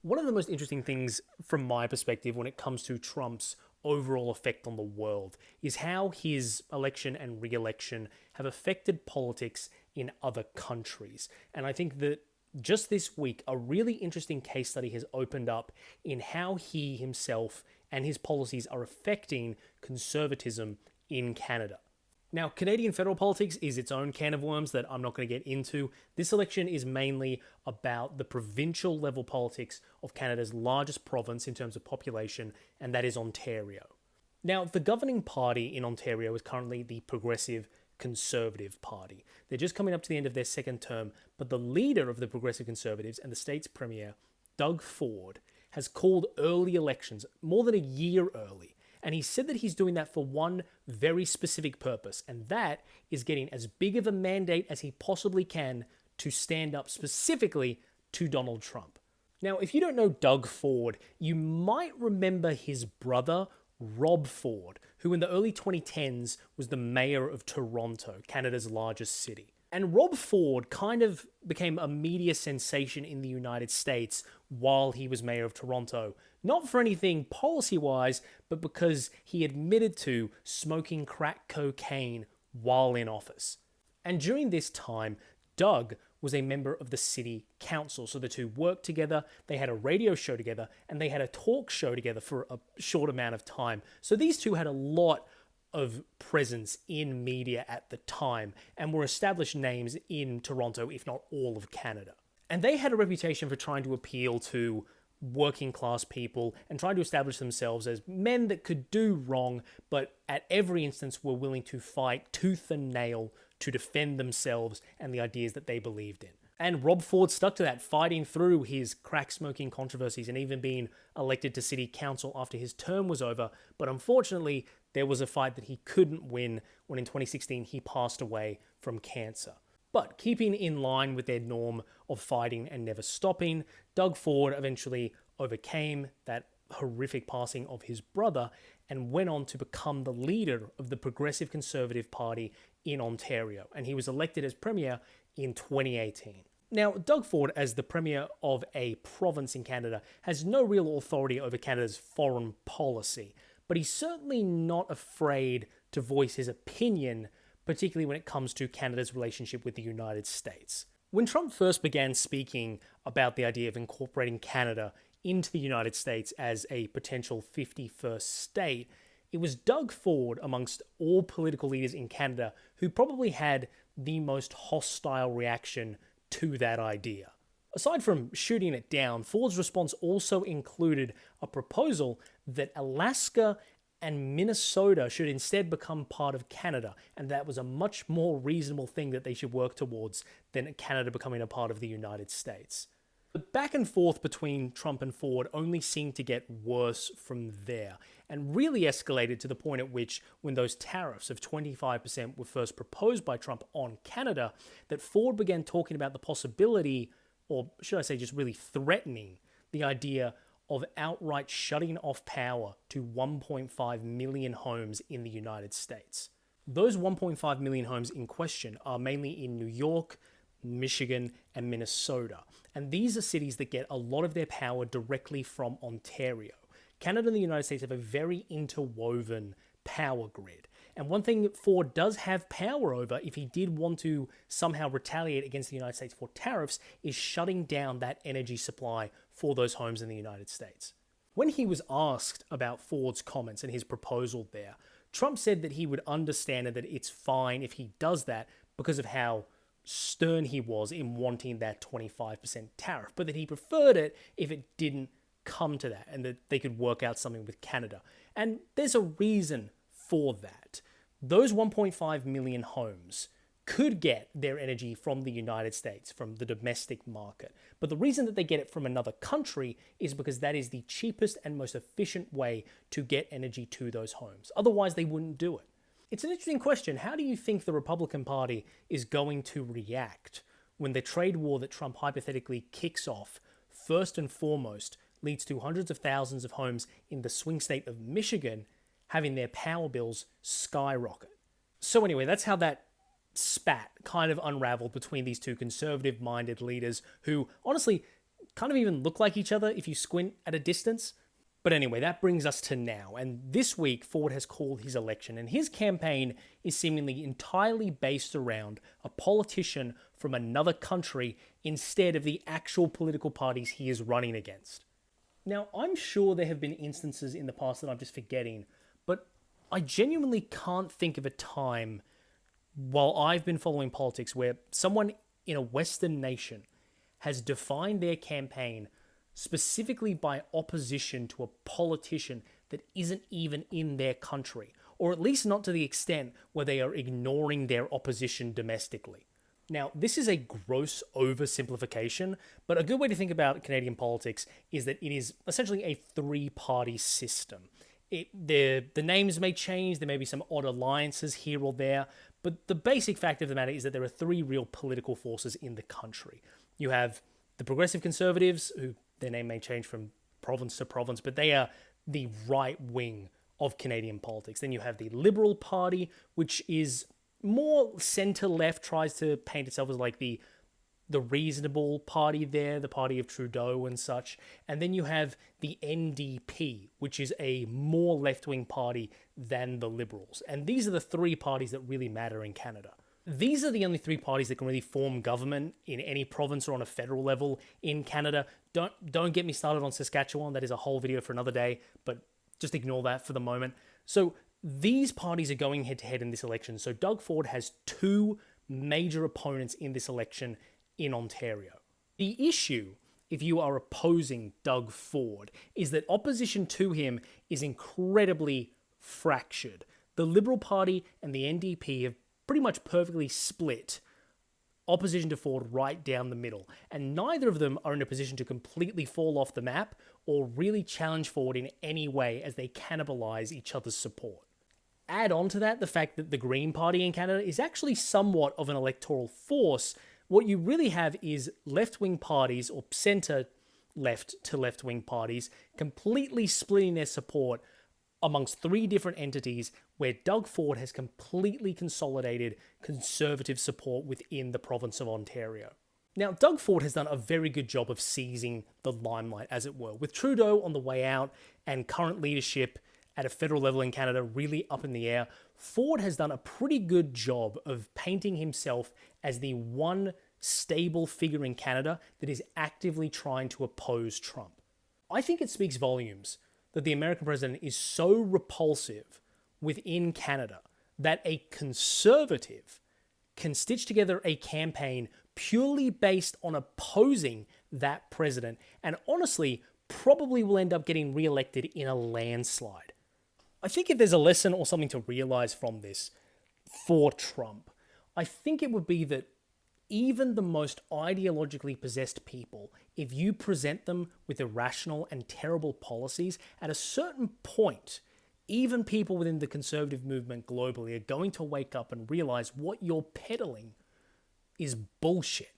One of the most interesting things from my perspective when it comes to Trump's overall effect on the world is how his election and re-election have affected politics in other countries. And I think that just this week, a really interesting case study has opened up in how he himself and his policies are affecting conservatism in Canada. Now, Canadian federal politics is its own can of worms that I'm not going to get into. This election is mainly about the provincial level politics of Canada's largest province in terms of population, and that is Ontario. Now, the governing party in Ontario is currently the Progressive Conservative Party. They're just coming up to the end of their second term, but the leader of the Progressive Conservatives and the state's premier, Doug Ford, has called early elections more than a year early. And he said that he's doing that for one very specific purpose, and that is getting as big of a mandate as he possibly can to stand up specifically to Donald Trump. Now, if you don't know Doug Ford, you might remember his brother, Rob Ford, who in the early 2010s was the mayor of Toronto, Canada's largest city. And Rob Ford kind of became a media sensation in the United States while he was mayor of Toronto. Not for anything policy-wise, but because he admitted to smoking crack cocaine while in office. And during this time, Doug was a member of the city council. So the two worked together, they had a radio show together, and they had a talk show together for a short amount of time. So these two had a lot of presence in media at the time and were established names in Toronto, if not all of Canada. And they had a reputation for trying to appeal to working class people and trying to establish themselves as men that could do wrong, but at every instance were willing to fight tooth and nail to defend themselves and the ideas that they believed in. And Rob Ford stuck to that, fighting through his crack smoking controversies and even being elected to city council after his term was over. But unfortunately, there was a fight that he couldn't win when in 2016 he passed away from cancer. But keeping in line with their norm of fighting and never stopping, Doug Ford eventually overcame that horrific passing of his brother and went on to become the leader of the Progressive Conservative Party in Ontario. And he was elected as premier in 2018. Now, Doug Ford, as the premier of a province in Canada, has no real authority over Canada's foreign policy, but he's certainly not afraid to voice his opinion, particularly when it comes to Canada's relationship with the United States. When Trump first began speaking about the idea of incorporating Canada into the United States as a potential 51st state, it was Doug Ford, amongst all political leaders in Canada, who probably had the most hostile reaction to that idea. Aside from shooting it down, Ford's response also included a proposal that Alaska and Minnesota should instead become part of Canada, and that was a much more reasonable thing that they should work towards than Canada becoming a part of the United States. The back and forth between Trump and Ford only seemed to get worse from there, and really escalated to the point at which, when those tariffs of 25% were first proposed by Trump on Canada, that Ford began talking about the possibility, or should I say just really threatening, the idea of outright shutting off power to 1.5 million homes in the United States. Those 1.5 million homes in question are mainly in New York, Michigan, and Minnesota. And these are cities that get a lot of their power directly from Ontario. Canada and the United States have a very interwoven power grid. And one thing that Ford does have power over, if he did want to somehow retaliate against the United States for tariffs, is shutting down that energy supply for those homes in the United States. When he was asked about Ford's comments and his proposal there, Trump said that he would understand and that it's fine if he does that because of how stern he was in wanting that 25% tariff, but that he preferred it if it didn't come to that and that they could work out something with Canada. And there's a reason for that. Those 1.5 million homes could get their energy from the United States, from the domestic market. But the reason that they get it from another country is because that is the cheapest and most efficient way to get energy to those homes. Otherwise, they wouldn't do it. It's an interesting question. How do you think the Republican Party is going to react when the trade war that Trump hypothetically kicks off, first and foremost, leads to hundreds of thousands of homes in the swing state of Michigan having their power bills skyrocket? So anyway, that's how that spat kind of unraveled between these two conservative-minded leaders who, honestly, kind of even look like each other if you squint at a distance. But anyway, that brings us to now. And this week, Ford has called his election, and his campaign is seemingly entirely based around a politician from another country instead of the actual political parties he is running against. Now, I'm sure there have been instances in the past that I'm just forgetting, but I genuinely can't think of a time while I've been following politics where someone in a Western nation has defined their campaign specifically by opposition to a politician that isn't even in their country, or at least not to the extent where they are ignoring their opposition domestically. Now, this is a gross oversimplification, but a good way to think about Canadian politics is that it is essentially a three-party system. The names may change, there may be some odd alliances here or there, but the basic fact of the matter is that there are three real political forces in the country. You have the Progressive Conservatives, who their name may change from province to province, but they are the right wing of Canadian politics. Then you have the Liberal Party, which is more centre-left, tries to paint itself as like the reasonable party there, the party of Trudeau and such. And then you have the NDP, which is a more left-wing party than the Liberals. And these are the three parties that really matter in Canada. These are the only three parties that can really form government in any province or on a federal level in Canada. Don't get me started on Saskatchewan. That is a whole video for another day, but just ignore that for the moment. So these parties are going head-to-head in this election. So Doug Ford has two major opponents in this election in Ontario. The issue, if you are opposing Doug Ford, is that opposition to him is incredibly fractured. The Liberal Party and the NDP have pretty much perfectly split opposition to Ford right down the middle, and neither of them are in a position to completely fall off the map or really challenge Ford in any way as they cannibalize each other's support. Add on to that the fact that the Green Party in Canada is actually somewhat of an electoral force. What you really have is left-wing parties, or centre-left to left-wing parties, completely splitting their support amongst three different entities where Doug Ford has completely consolidated Conservative support within the province of Ontario. Now, Doug Ford has done a very good job of seizing the limelight, as it were. With Trudeau on the way out and current leadership at a federal level in Canada really up in the air, Ford has done a pretty good job of painting himself as the one stable figure in Canada that is actively trying to oppose Trump. I think it speaks volumes that the American president is so repulsive within Canada that a conservative can stitch together a campaign purely based on opposing that president, and honestly, probably will end up getting re-elected in a landslide. I think if there's a lesson or something to realize from this for Trump, I think it would be that even the most ideologically possessed people, if you present them with irrational and terrible policies, at a certain point, even people within the conservative movement globally are going to wake up and realize what you're peddling is bullshit.